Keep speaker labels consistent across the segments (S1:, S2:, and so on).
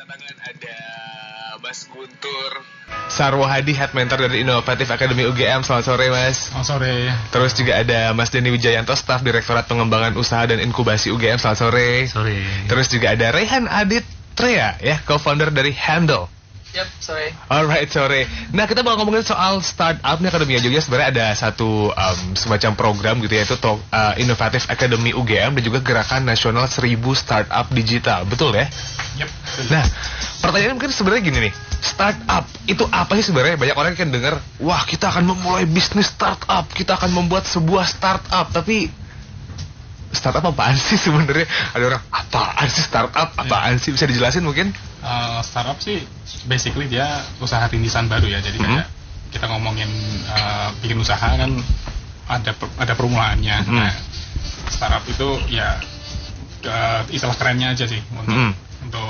S1: kedatangan ada Mas Guntur Sarwohadi, Head Mentor dari Inovatif Academy UGM. Selamat sore, Mas.
S2: Selamat sore.
S1: Terus juga ada Mas Denny Wijayanto, Staf Direktorat Pengembangan Usaha dan Inkubasi UGM. Selamat sore.
S2: Sore.
S1: Terus juga ada Rehan Adit Trea, ya, co-founder dari Handle.
S3: Yap, sore.
S1: Alright, sore. Nah, kita bakal ngomongin soal startup nih. Akademi Jogja sebenarnya ada satu semacam program gitu ya, itu Inovatif Academy UGM dan juga Gerakan Nasional 1000 Startup Digital. Betul ya?
S2: Yap.
S1: Nah, pertanyaannya mungkin sebenarnya gini nih. Startup itu apa sih sebenarnya? Banyak orang kan dengar, wah, kita akan memulai bisnis startup, kita akan membuat sebuah startup. Tapi startup apaan sih sebenarnya? Ada orang, apaan sih startup? Apaan sih? Bisa dijelasin mungkin?
S2: Startup sih basically dia usaha rintisan baru ya. Jadi kayak kita ngomongin bikin usaha kan ada permulaannya. Nah, startup itu ya istilah kerennya aja sih untuk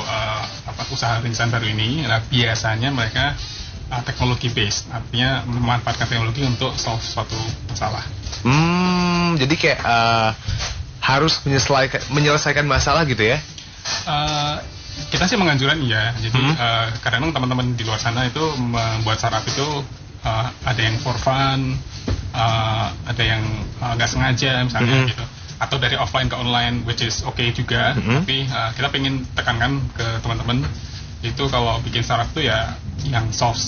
S2: usaha rintisan baru ini. Nah, biasanya mereka teknologi based, artinya memanfaatkan teknologi untuk solve suatu masalah.
S1: Jadi kayak harus menyelesaikan masalah gitu ya?
S2: Kita sih menganjurkan ya. Jadi kadang teman-teman di luar sana itu membuat startup itu ada yang for fun, ada yang nggak sengaja misalnya gitu, atau dari offline ke online, which is okay juga. Tapi kita pengen tekankan ke teman-teman itu kalau bikin startup itu ya yang solve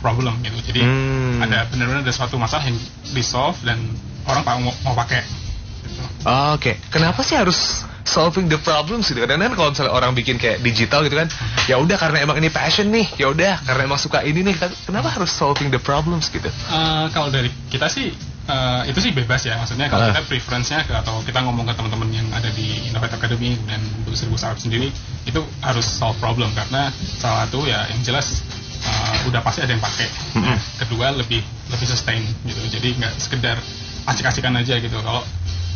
S2: problem gitu. Jadi ada benar-benar ada suatu masalah yang di solve dan orang mau pakai. Gitu.
S1: Oke. Kenapa sih harus solving the problems gitu? Kadang-kadang kalau misalnya orang bikin kayak digital gitu kan, ya udah karena emang ini passion nih, ya udah karena emang suka ini nih, kenapa harus solving the problems gitu?
S2: Kalau dari kita sih itu sih bebas ya, maksudnya kalau kita preference-nya atau kita ngomong ke teman-teman yang ada di Innovative Academy dan untuk 1000 startup sendiri, itu harus solve problem karena salah satu ya yang jelas udah pasti ada yang pakai. Kedua lebih sustain gitu, jadi nggak sekedar asik-asikan aja gitu. Kalau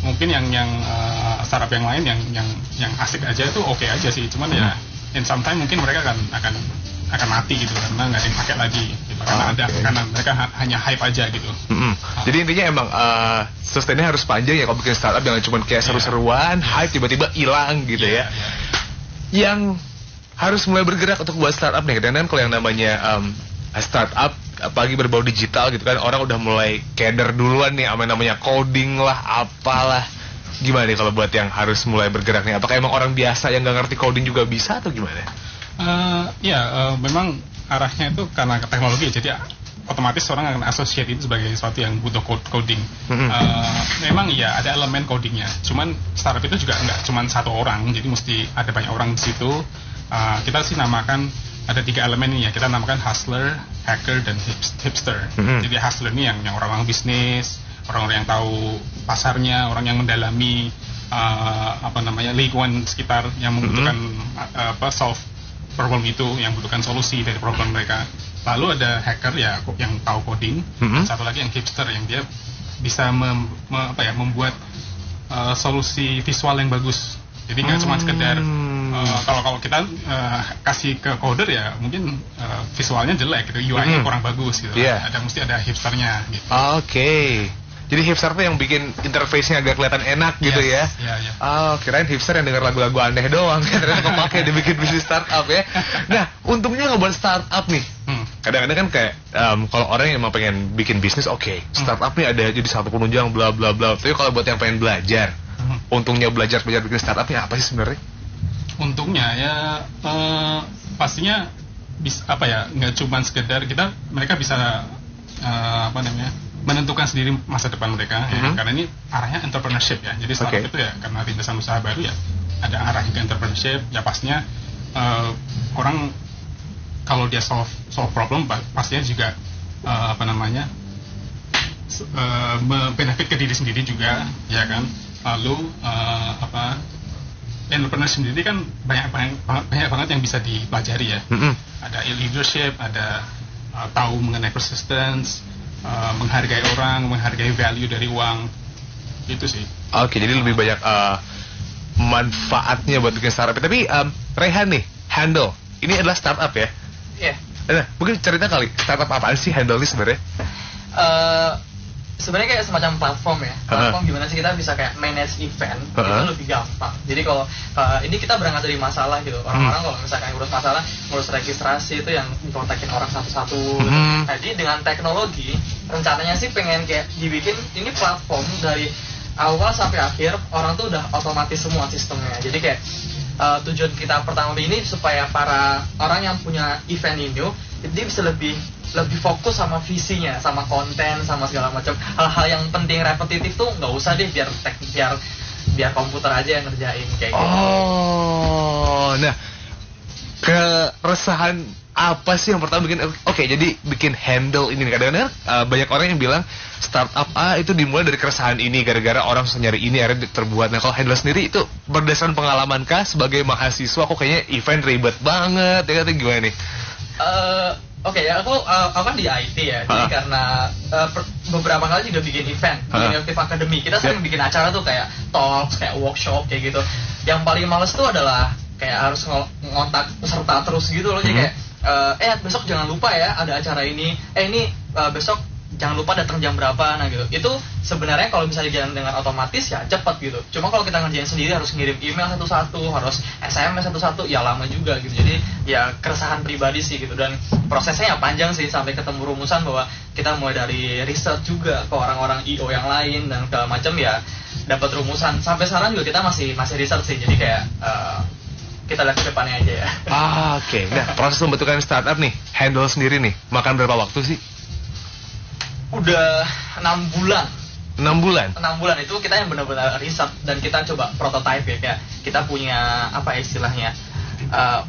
S2: mungkin yang startup yang lain yang asik aja itu oke aja sih, cuman ya in some time mungkin mereka akan mati gitu karena nggak ada yang pakai lagi gitu, karena mereka hanya hype aja gitu.
S1: Jadi intinya emang sustainnya harus panjang ya kalau bikin startup, jangan cuma kayak seru-seruan, hype tiba-tiba hilang gitu ya. Yang harus mulai bergerak untuk buat startup nih, dan kalau yang namanya startup apalagi berbau digital gitu kan, orang udah mulai keder duluan nih sama namanya coding lah, apalah. Gimana nih kalau buat yang harus mulai bergerak nih? Apakah emang orang biasa yang nggak ngerti coding juga bisa atau gimana?
S2: Memang arahnya itu karena teknologi, jadi otomatis orang akan associate itu sebagai sesuatu yang butuh coding. Memang ya ada elemen codingnya, cuman startup itu juga nggak cuman satu orang, jadi mesti ada banyak orang di situ. Kita sih namakan ada 3 elemen ini ya, kita namakan hustler, hacker, dan hipster. Jadi hustler ini yang orang-orang bisnis, orang-orang yang tahu pasarnya, orang yang mendalami lingkungan sekitar yang membutuhkan solve problem itu, yang membutuhkan solusi dari problem mereka. Lalu ada hacker ya yang tahu coding, dan satu lagi yang hipster yang dia bisa membuat solusi visual yang bagus. Jadi nggak cuma sekedar kalau kita kasih ke coder ya mungkin visualnya jelek gitu, UI-nya kurang bagus gitu. Mesti ada hipsternya gitu.
S1: Oke. Jadi hipster tuh yang bikin interface-nya agak kelihatan enak gitu ya. Kirain hipster yang denger lagu-lagu aneh doang. Ternyata kepake dibikin bisnis startup ya. Nah, untungnya ngebuat startup nih. Kadang-kadang kan kayak kalau orang yang emang pengen bikin bisnis, startup nih ada jadi satu penunjang bla bla bla. Tapi kalau buat yang pengen belajar, untungnya belajar bikin startupnya apa sih sebenarnya?
S2: Untungnya ya pastinya nggak cuma sekedar mereka bisa menentukan sendiri masa depan mereka ya, karena ini arahnya entrepreneurship ya. Jadi startup itu ya karena rintisan usaha baru ya ada arahnya ke entrepreneurship ya, pastinya orang kalau dia solve problem pastinya juga benefit ke diri sendiri juga ya kan. Lalu entrepreneur sendiri kan banyak banget yang bisa dipelajari ya. Ada leadership, ada tahu mengenai persistence, menghargai orang, menghargai value dari uang, itu sih. Oke,
S1: jadi lebih banyak manfaatnya buat bikin startup. Tapi Rehan nih, Handle ini adalah startup ya?
S3: Iya.
S1: Nah, mungkin cerita kali startup apaan sih Handle ini sebenarnya?
S3: sebenarnya kayak semacam platform ya. Platform gimana sih kita bisa kayak manage event itu lebih gampang. Jadi kalau ini kita berangkat dari masalah gitu. Orang-orang kalau misalkan ngurus masalah, ngurus registrasi itu yang dikontakin orang satu-satu. Jadi dengan teknologi rencananya sih pengen kayak dibikin ini platform dari awal sampai akhir orang tuh udah otomatis semua sistemnya. Jadi kayak tujuan kita pertama ini supaya para orang yang punya event ini dia bisa lebih fokus sama visinya, sama konten, sama segala macam hal-hal yang penting repetitif tuh nggak usah deh, biar komputer aja yang ngerjain kayak gitu.
S1: Nah, keresahan apa sih yang pertama bikin jadi bikin handle ini? Kadang-kadang banyak orang yang bilang startup A itu dimulai dari keresahan ini gara-gara orang susah nyari ini akhirnya terbuat. Nah, kalau handle sendiri itu berdasarkan pengalaman kah sebagai mahasiswa? Kok kayaknya event ribet banget ya, atau gimana nih?
S3: Aku kan di IT ya, jadi karena beberapa kali juga bikin event, bikin Innovative Academy. Kita sering bikin acara tuh kayak talks, kayak workshop, kayak gitu. Yang paling males tuh adalah kayak harus ngontak peserta terus gitu loh, jadi kayak besok jangan lupa ya ada acara ini, besok jangan lupa datang jam berapa, nah gitu. Itu sebenarnya kalau misalnya jalan dengan otomatis ya cepet gitu. Cuma kalau kita ngerjain sendiri harus ngirim email satu-satu, harus SMS satu-satu, ya lama juga gitu. Jadi ya keresahan pribadi sih gitu, dan prosesnya ya panjang sih sampai ketemu rumusan bahwa kita mulai dari riset juga ke orang-orang IO yang lain dan segala macam ya dapat rumusan. Sampai sekarang juga kita masih riset sih. Jadi kayak kita lihat ke depannya aja ya.
S1: Oke. Nah, proses pembentukan startup nih, handle sendiri nih, makan berapa waktu sih?
S3: Udah 6 bulan.
S1: 6 bulan?
S3: 6 bulan itu kita yang benar-benar riset dan kita coba prototype ya, kayak kita punya apa istilahnya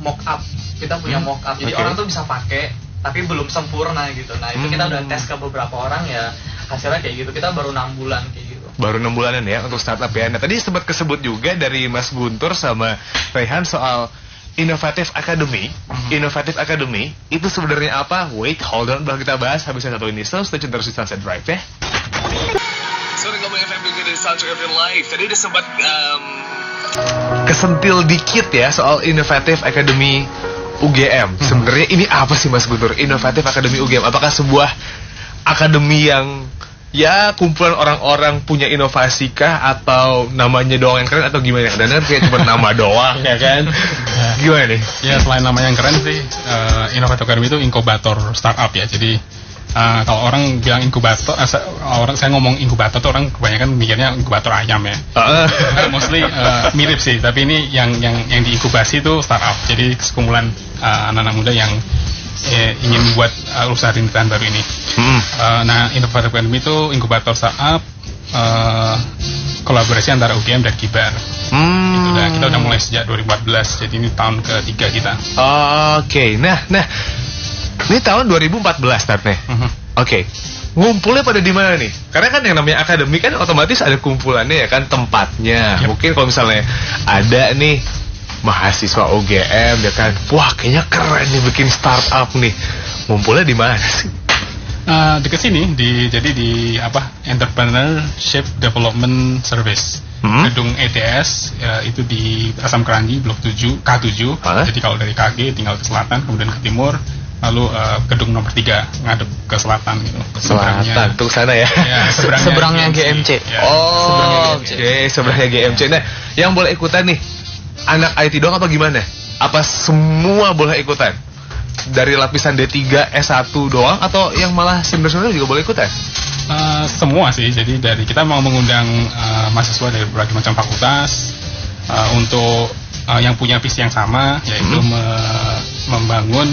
S3: mock up. Kita punya mock up. Jadi orang tuh bisa pakai tapi belum sempurna gitu. Nah, itu kita udah tes ke beberapa orang ya, hasilnya kayak gitu. Kita baru 6 bulan kayak gitu.
S1: Baru 6 bulanan ya untuk startup ya. Nah, tadi sempat kesebut juga dari Mas Guntur sama Raihan soal Innovative Academy. Innovative Academy itu sebenarnya apa? Wait, hold on, bakal kita bahas habis satu ini. So, stay tune terus di Sunset Drive ya. Sore ngomong FM juga dari Sunset Drive Live. Tadi udah sempat kesentil dikit ya soal Innovative Academy UGM. Sebenarnya ini apa sih Mas Guntur? Innovative Academy UGM. Apakah sebuah akademi yang ya kumpulan orang-orang punya inovasi kah, atau namanya doang yang keren, atau gimana? Dan kayak cuma nama doang ya kan? Gimana nih?
S2: Ya selain namanya yang keren sih, Innovative Academy itu inkubator startup ya. Jadi kalau orang bilang inkubator, saya ngomong inkubator tuh orang kebanyakan mikirnya inkubator ayam ya. Mostly mirip sih, tapi ini yang diinkubasi itu startup. Jadi sekumpulan anak-anak muda yang ingin buat usaha rintisan baru ini. Nah, Innovative Academy itu inkubator startup kolaborasi antara UGM dan Kibar. Kita udah mulai sejak 2014, jadi ini tahun ketiga kita.
S1: Oke. Nah, ini tahun 2014 startnya. Oke. Ngumpulnya pada di mana nih? Karena kan yang namanya akademi kan otomatis ada kumpulannya ya kan, tempatnya. Mungkin kalau misalnya ada nih mahasiswa UGM ya kan, wah kayaknya keren nih bikin startup nih, ngumpulnya di mana sih?
S2: Dekat sini, jadi di Entrepreneurship Development Service, gedung ETS itu di Asam Keranji Blok 7 K7. Jadi kalau dari KG tinggal ke selatan, kemudian ke timur, lalu gedung nomor 3 ngadep ke selatan gitu.
S1: Selatan tuh sana ya.
S3: Seberangnya GMC.
S2: Ya.
S1: Seberangnya GMC. Nah, yang boleh ikutan nih anak IT doang apa gimana? Apa semua boleh ikutan? Dari lapisan D3, S1 doang, atau yang malah senior-senior juga boleh ikutan?
S2: Semua sih. Jadi kita mau mengundang mahasiswa dari berbagai macam fakultas untuk yang punya visi yang sama, yaitu membangun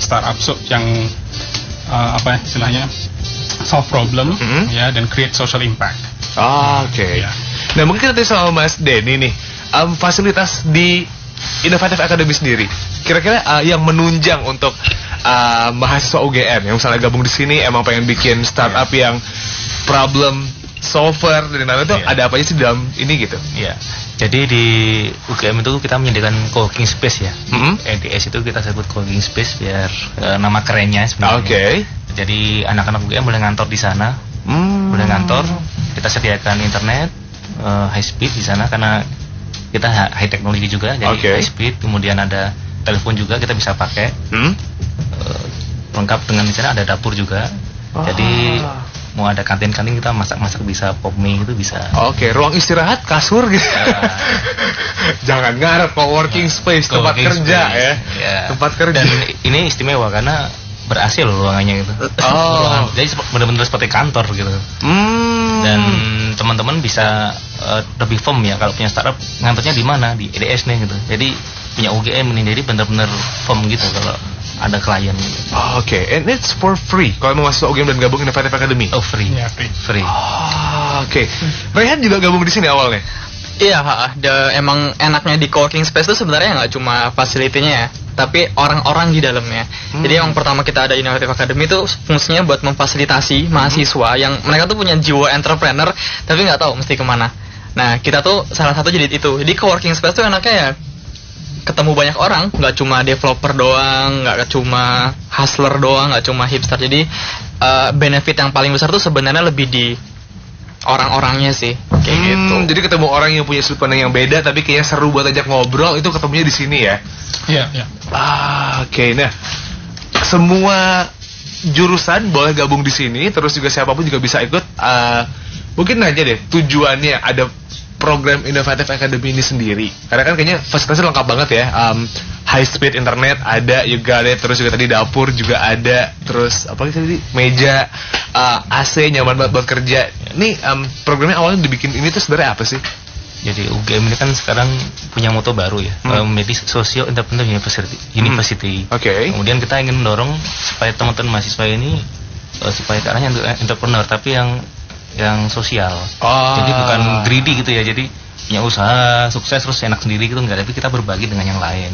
S2: startup yang istilahnya solve problem ya, dan create social impact.
S1: Oke. Nah, mungkin nanti sama Mas Denny nih, fasilitas di Innovative Academy sendiri, kira-kira yang menunjang untuk mahasiswa UGM yang misalnya gabung di sini emang pengen bikin startup yang problem solver dan lain-lain itu ada apa aja sih dalam ini gitu?
S4: Iya. Jadi di UGM itu kita menyediakan co-working space ya. EDS itu kita sebut co-working space biar nama kerennya sebenarnya. Jadi anak-anak UGM boleh ngantor di sana. Boleh ngantor. Kita sediakan internet high speed di sana karena kita high technology juga, jadi high speed. Kemudian ada telepon juga kita bisa pakai. Lengkap dengan di sana ada dapur juga. Jadi mau ada kantin-kantin kita masak-masak bisa, pop mie itu bisa.
S1: Oke, ruang istirahat kasur gitu. Jangan ngarep co-working space, tempat kerja space. Ya. Tempat kerja.
S4: Dan ini istimewa karena ber-AC loh ruangannya gitu. Jadi benar-benar seperti kantor gitu. Dan teman-teman bisa lebih firm ya kalau punya startup ngantornya di mana, di EDS nih gitu. Jadi punya UGM nih, jadi benar-benar firm gitu kalau ada klien gitu.
S1: Oke, and it's for free kalau mau masuk UGM dan gabung Innovative Academy.
S4: Oh, free.
S2: Ya, free.
S1: Oke. Rehan juga gabung di sini awalnya.
S3: Iya, emang enaknya di co-working space itu sebenarnya nggak cuma fasilitinya ya, tapi orang-orang di dalamnya. Jadi yang pertama kita ada Innovative Academy itu fungsinya buat memfasilitasi mahasiswa yang mereka tuh punya jiwa entrepreneur tapi nggak tahu mesti kemana. Nah, kita tuh salah satu jadi itu. Jadi co-working space tuh enaknya ya ketemu banyak orang, nggak cuma developer doang, nggak cuma hustler doang, nggak cuma hipster. Jadi benefit yang paling besar tuh sebenarnya lebih di orang-orangnya sih, kayak gitu.
S1: Jadi ketemu orang yang punya sudut pandang yang beda tapi kayaknya seru buat ajak ngobrol, itu ketemunya di sini ya.
S2: Iya.
S1: Oke. Nah, semua jurusan boleh gabung di sini, terus juga siapapun juga bisa ikut. Mungkin aja deh tujuannya ada program Innovative Academy ini sendiri. Karena kan kayaknya fasilitasnya lengkap banget ya. High speed internet ada, you got it. Terus juga tadi dapur juga ada. Terus apa tadi? Meja, AC nyaman banget buat kerja. Ini programnya awalnya dibikin ini tuh sebenarnya apa sih?
S4: Jadi UGM ini kan sekarang punya moto baru ya, menjadi Socio Entrepreneur University.
S1: Oke.
S4: Kemudian kita ingin mendorong supaya teman-teman mahasiswa ini supaya ke arahnya entrepreneur tapi yang sosial. Jadi bukan greedy gitu ya. Jadi punya usaha sukses terus enak sendiri gitu enggak, tapi kita berbagi dengan yang lain.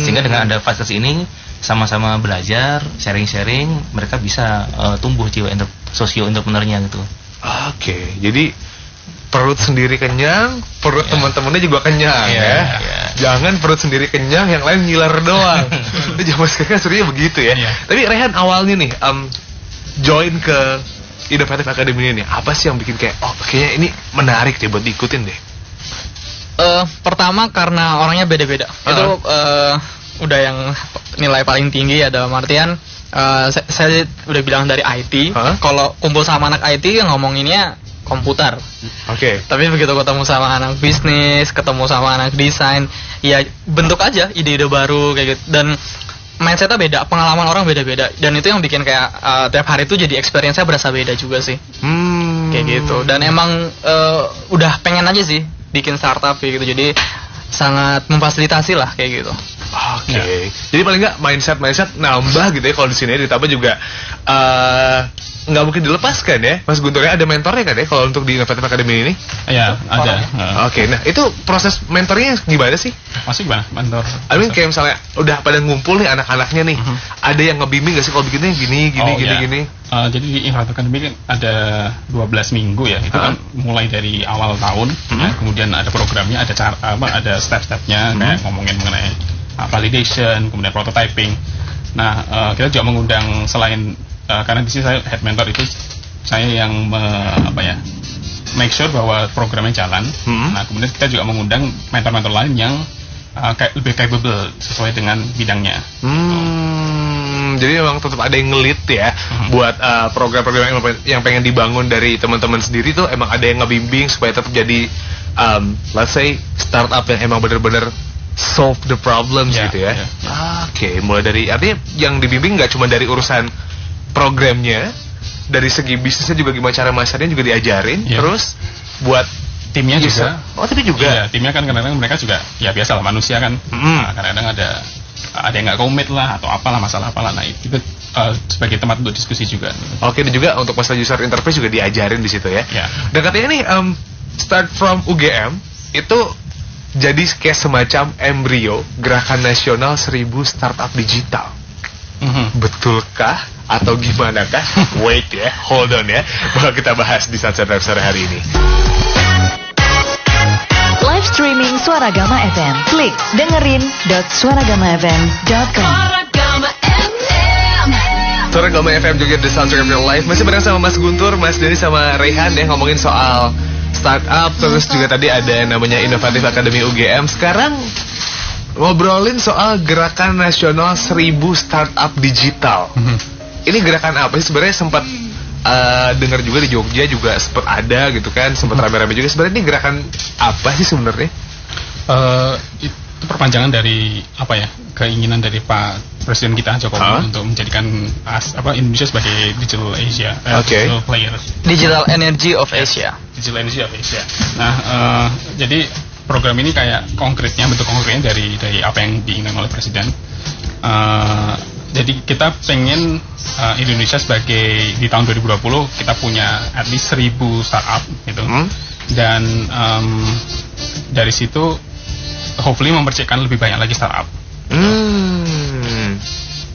S4: Sehingga dengan ada fasilitas ini sama-sama belajar, sharing-sharing, mereka bisa tumbuh jiwa sosio entrepreneurnya gitu.
S1: Oke. Jadi perut sendiri kenyang, perut teman-temannya juga kenyang ya. Jangan perut sendiri kenyang, yang lain ngiler doang. Itu zaman sekarang sebenarnya begitu ya. Tapi Rehan awalnya nih join ke Innovative Academy ini apa sih yang bikin kayak kayaknya ini menarik deh buat diikutin deh?
S3: Pertama karena orangnya beda-beda. Itu udah yang nilai paling tinggi ya, dalam artian saya udah bilang dari IT. Kalau kumpul sama anak IT yang ngomonginnya komputer.
S1: Oke.
S3: Tapi begitu ketemu sama anak bisnis, ketemu sama anak desain, ya bentuk aja ide-ide baru kayak gitu. Dan mindsetnya beda, pengalaman orang beda-beda, dan itu yang bikin kayak tiap hari itu jadi experience-nya berasa beda juga sih. Kayak gitu. Dan emang udah pengen aja sih bikin startup kayak gitu. Jadi sangat memfasilitasi lah kayak gitu.
S1: Oke. Jadi paling nggak mindset nambah gitu ya kalau di sini. Ditambah juga nggak mungkin dilepaskan ya, Mas Guntur ya, ada mentornya kan ya kalau untuk di Innovative Academy ini?
S2: Iya, ada.
S1: Oke, nah itu proses mentornya gimana sih?
S2: Masih gimana mentor?
S1: I mean kayak misalnya udah pada ngumpul nih anak-anaknya nih, ada yang ngebimbing nggak sih kalau bikinnya gini?
S2: Jadi di Innovative Academy kan ada 12 minggu ya, itu kan mulai dari awal tahun, kemudian ada programnya, ada step-stepnya, kayak ngomongin mengenai validation, kemudian prototyping. Nah, kita juga mengundang selain karena di sini saya head mentor, itu saya yang make sure bahwa programnya jalan. Nah, kemudian kita juga mengundang mentor-mentor lain yang lebih capable sesuai dengan bidangnya.
S1: Jadi memang tetap ada yang ngelit ya buat program-program yang pengen dibangun dari teman-teman sendiri tuh, emang ada yang ngebimbing supaya tetap jadi let's say startup yang emang benar-benar solve the problems gitu ya. Oke, mulai dari artinya yang dibimbing nggak cuma dari urusan programnya, dari segi bisnisnya juga gimana cara masarnya juga diajarin, terus buat
S2: timnya juga.
S1: Tapi juga.
S2: Iya, timnya kan kadang-kadang mereka juga ya biasa lah, manusia kan. Nah, kadang-kadang ada yang nggak komit lah atau apalah, masalah apalah. Nah, itu sebagai tempat untuk diskusi juga.
S1: Oke, dan juga untuk masalah user interface juga diajarin di situ ya. Dan katanya nih start from UGM itu jadi kayak semacam embrio gerakan nasional 1000 startup digital. Betulkah atau gimana kah? Wait ya, hold on ya, bakal kita bahas di Sunset Live sore hari ini.
S5: Live streaming Suaragama FM. Klik dengerin.suaragamafm.com.
S1: Suaragama FM juga di Soundtrack of Your Life. Masih bareng sama Mas Guntur, Mas Denny sama Rehan ya, ngomongin soal startup. Terus juga tadi ada yang namanya Innovative Academy UGM. Sekarang ngobrolin soal gerakan nasional 1000 startup digital. Ini gerakan apa sih sebenarnya? Sempat dengar juga di Jogja juga sempat ada gitu kan, sempat rame-rame juga. Sebenarnya ini gerakan apa sih sebenarnya?
S2: Itu perpanjangan dari keinginan dari Pak Presiden kita Jokowi untuk menjadikan Indonesia sebagai digital Asia, digital player,
S3: Digital Energy of Asia.
S2: Digital Energy of Asia. Nah, jadi program ini kayak bentuk konkretnya dari apa yang diinginkan oleh Presiden. Jadi kita pengen Indonesia sebagai di tahun 2020 kita punya at least 1,000 startup gitu. Dan dari situ hopefully mempercayai lebih banyak lagi startup.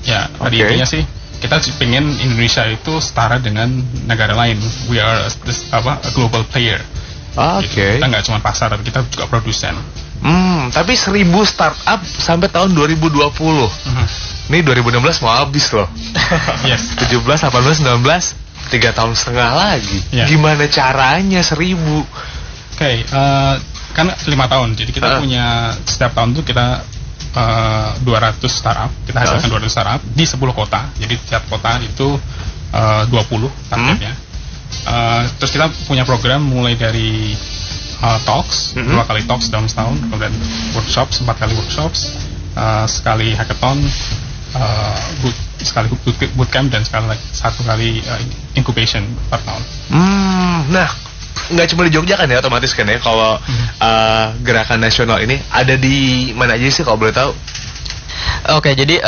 S2: Ya, pada intinya sih kita pengen Indonesia itu setara dengan negara lain. We are a global player. Gitu. Kita nggak cuma pasar, tapi kita juga produsen.
S1: Tapi 1,000 startup sampai tahun 2020. Ini 2016 mau habis loh.
S2: Yes.
S1: 17, 18, 19, 3 tahun setengah lagi. Gimana caranya 1,000?
S2: Kan 5 tahun, jadi kita punya setiap tahun tuh kita 200 startup, kita hasilkan 200 startup di 10 kota. Jadi setiap kota itu 20 targetnya. Terus kita punya program mulai dari talks, 2 kali talks dalam setahun, kemudian workshops, 4 kali workshops, sekali hackathon, sekali bootcamp, dan sekali 1 kali incubation per tahun.
S1: Nah, nggak cuma di Jogja kan ya, otomatis kan ya, kalau gerakan nasional ini ada di mana aja sih kalau boleh tahu?
S3: Oke, jadi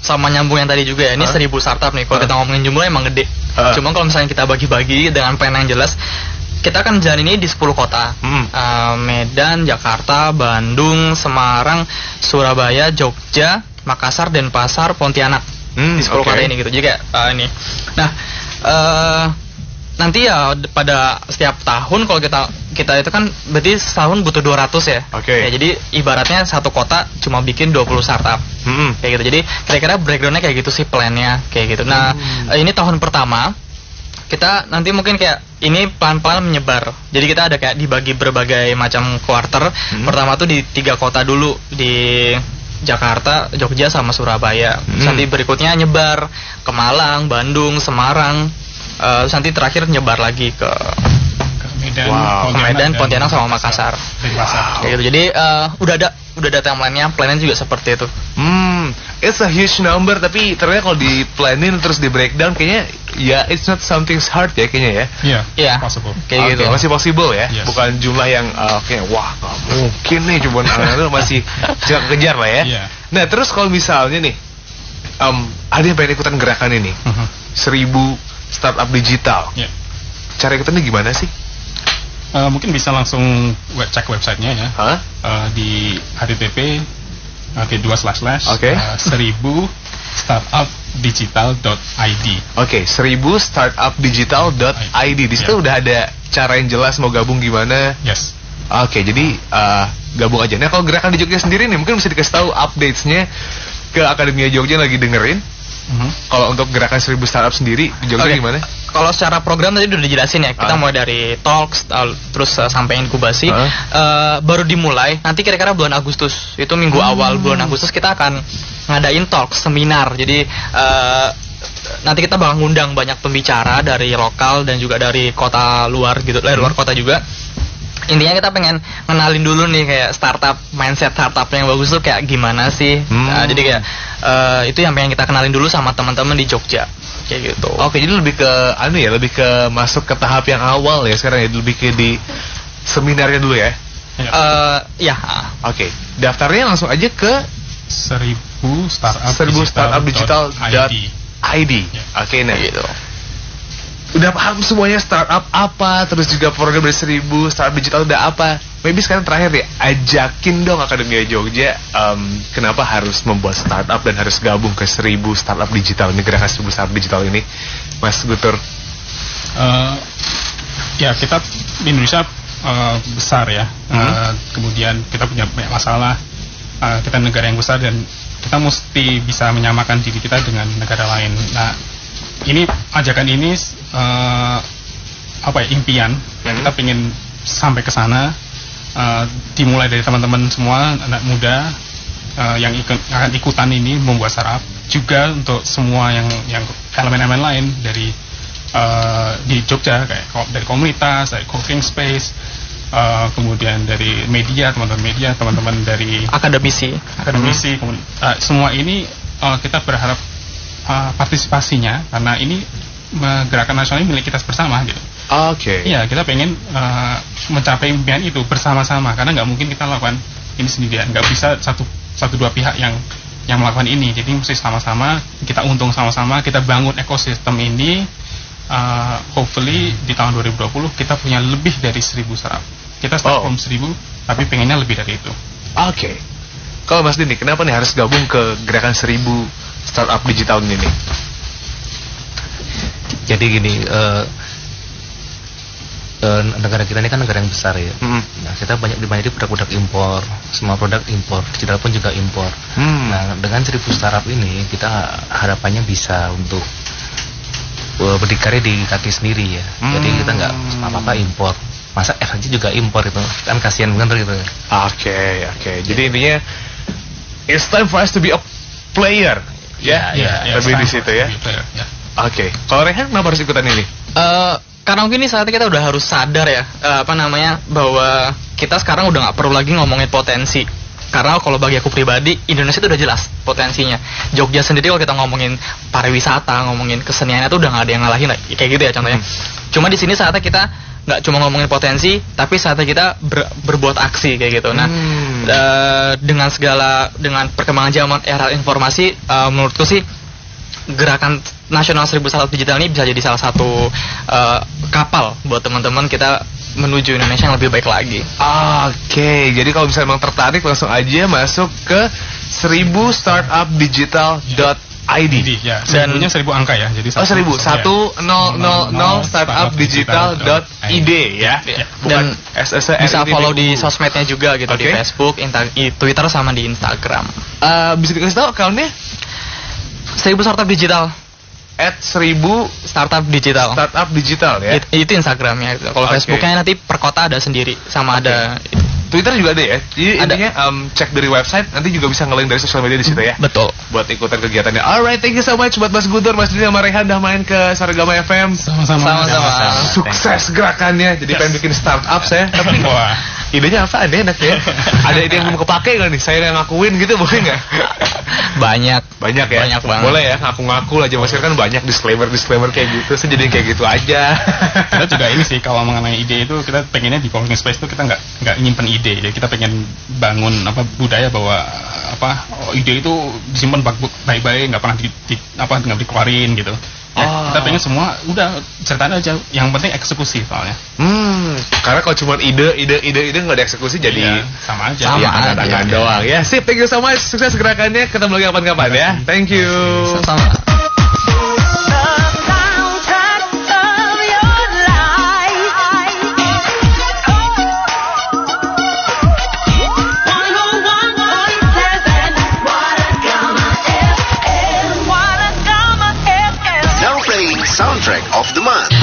S3: sama nyambung yang tadi juga ya, ini 1,000 startup nih. Kalau kita ngomongin jumlah emang gede. Cuma kalau misalnya kita bagi-bagi dengan plan yang jelas, kita akan jalan ini di 10 kota. Medan, Jakarta, Bandung, Semarang, Surabaya, Jogja, Makassar, Denpasar, Pontianak. Di 10 kota ini gitu. Jadi kayak ini. Nah, nanti ya pada setiap tahun kalau kita itu kan berarti setahun butuh 200 ya. Ya, jadi ibaratnya satu kota cuma bikin 20 startup. Kayak gitu. Jadi kira-kira breakdownnya kayak gitu sih, plannya kayak gitu. Nah, ini tahun pertama kita nanti mungkin kayak ini pelan-pelan menyebar. Jadi kita ada kayak dibagi berbagai macam quarter. Pertama tuh di 3 kota dulu, di Jakarta, Jogja, sama Surabaya. Nanti berikutnya nyebar ke Malang, Bandung, Semarang. Nanti terakhir nyebar lagi ke Medan, Pontianak, sama Makassar. Kayak gitu. Jadi udah ada timeline-nya, plannya juga seperti itu.
S1: It's a huge number, tapi ternyata kalau di planning terus di breakdown kayaknya it's not something hard ya kayaknya ya.
S2: Iya, possible.
S1: Kayak gitu. Masih possible ya. Bukan jumlah yang kayak wah nggak mungkin nih, cuma itu masih kejar lah ya. Nah, terus kalau misalnya nih ada yang pengen ikutan gerakan ini, 1,000 startup digital. Cara ikutannya gimana sih?
S2: Mungkin bisa langsung cek websitenya ya. Di http /1000startupdigital.id.
S1: 1000startupdigital.id. Di situ udah ada cara yang jelas mau gabung gimana. Jadi gabung aja. Nah, kalau gerakan di Jogja sendiri nih mungkin bisa dikasih tahu updates-nya ke Akademia Jogja yang lagi dengerin. Kalau untuk gerakan 1,000 startup sendiri di Jogja gimana?
S3: Kalau secara program tadi udah dijelasin ya. Kita mulai dari talks terus sampai inkubasi. Baru dimulai nanti kira-kira bulan Agustus. Itu minggu awal bulan Agustus kita akan ngadain talks, seminar. Jadi nanti kita bakal ngundang banyak pembicara dari lokal dan juga dari kota luar gitu, dari luar kota juga. Intinya kita pengen kenalin dulu nih kayak startup, mindset startup yang bagus tuh kayak gimana sih. Jadi kayak itu yang pengen kita kenalin dulu sama teman-teman di Jogja kayak gitu.
S1: Jadi lebih ke lebih ke masuk ke tahap yang awal ya sekarang ya, lebih ke di seminarnya dulu ya. Daftarnya langsung aja ke 1000startupdigital.id. Nah gitu. Udah paham semuanya startup apa, terus juga program dari 1,000 startup digital udah apa. Maybe sekarang terakhir deh, ajakin dong Akademia Jogja kenapa harus membuat startup dan harus gabung ke 1,000 startup digital ini, gerakan 1,000 startup digital ini, Mas Gutur.
S2: Kita di Indonesia besar ya, kemudian kita punya banyak masalah, kita negara yang besar dan kita mesti bisa menyamakan diri kita dengan negara lain. Nah, ini ajakan ini impian yang kita pengen sampai ke sana, dimulai dari teman-teman semua anak muda yang akan ikutan ini membuat startup, juga untuk semua yang elemen-elemen lain dari di Jogja kayak dari komunitas, dari co-working space, kemudian dari media, teman-teman dari
S3: akademisi,
S2: semua ini kita berharap partisipasinya karena ini gerakan nasional ini milik kita bersama gitu.
S1: Oke.
S2: Iya, kita pengen mencapai impian itu bersama-sama karena nggak mungkin kita lakukan ini sendirian, nggak bisa satu dua pihak yang melakukan ini, jadi mesti sama-sama kita untung sama-sama, kita bangun ekosistem ini. Hopefully di tahun 2020 kita punya lebih dari 1.000 startup. Kita start from 1.000 tapi pengennya lebih dari itu.
S1: Oke. Kalau Mas Dini, kenapa nih harus gabung ke gerakan 1.000 startup digital ini nih?
S4: Jadi gini, negara kita ini kan negara yang besar ya. Nah, kita banyak di produk-produk impor, semua produk impor, digital pun juga impor. Nah, dengan 1.000 startup ini kita harapannya bisa untuk berdikari di kaki sendiri ya. Jadi kita nggak apa-apa impor. Masa energi juga impor itu kan kasihan bener gitu.
S1: Oke. Jadi intinya it's time for us to be a player. Ya. Lebih di situ ya. Oke. Kalau Rehan kenapa harus ikutan ini?
S3: Karena mungkin ini saatnya kita udah harus sadar ya, bahwa kita sekarang udah nggak perlu lagi ngomongin potensi. Karena kalau bagi aku pribadi, Indonesia itu udah jelas potensinya. Jogja sendiri kalau kita ngomongin pariwisata, ngomongin keseniannya tuh udah nggak ada yang ngalahin kayak gitu ya contohnya. Cuma di sini saatnya kita nggak cuma ngomongin potensi, tapi saatnya kita berbuat aksi kayak gitu. Nah, dengan perkembangan zaman era informasi, menurutku sih gerakan nasional 1.000 startup digital ini bisa jadi salah satu kapal buat teman-teman kita menuju Indonesia yang lebih baik lagi.
S1: Oke, jadi kalau misalnya memang tertarik langsung aja masuk ke 1000startupdigital.id.
S2: Ya, seribunya 1.000 angka ya. Jadi
S1: 1000 startupdigital.id ya.
S3: Dan bisa follow di sosmednya juga gitu, di Facebook, Twitter sama di Instagram.
S1: Bisa dikasih tahu account-nya?
S3: 1000 startup digital.
S1: @1000
S3: startup digital.
S1: Startup digital ya.
S3: Itu Instagramnya. Kalau Facebooknya nanti per kota ada sendiri, sama ada.
S1: Twitter juga ada ya. Jadi intinya cek dari website, nanti juga bisa nge-link dari sosial media di situ ya.
S3: Betul.
S1: Buat ikutan kegiatannya. Alright, thank you so much buat Mas Guntur, Mas Dini sama Rehan udah main ke Saragama FM.
S2: Sama-sama.
S1: Sukses gerakannya. Jadi pengen bikin startup saya. Tapi idenya apa? Ada enak ya. Ada ide yang belum kepake nggak nih? Saya yang ngakuin gitu boleh nggak?
S3: Banyak
S1: ya.
S3: Banyak banget.
S1: Boleh ya, ngaku-ngaku lah. Masih kan banyak disclaimer kayak gitu. Saya jadi kayak gitu aja.
S2: Kita juga ini sih kalau mengenai ide itu kita pengennya di co-working space itu kita nggak nyimpen ide. Jadi kita pengen bangun budaya bahwa ide itu disimpan baik-baik, nggak pernah nggak dikeluarin gitu. Kita pengen semua udah ceritain aja, yang penting eksekusi soalnya.
S1: Karena kalau cuma ide nggak dieksekusi jadi
S2: sama aja.
S1: Angkat-angkat doang ya. Sip, thank you so much. Sukses gerakannya. Ketemu lagi kapan-kapan ya. Thank you.
S3: Sama.
S6: Soundtrack of the Month.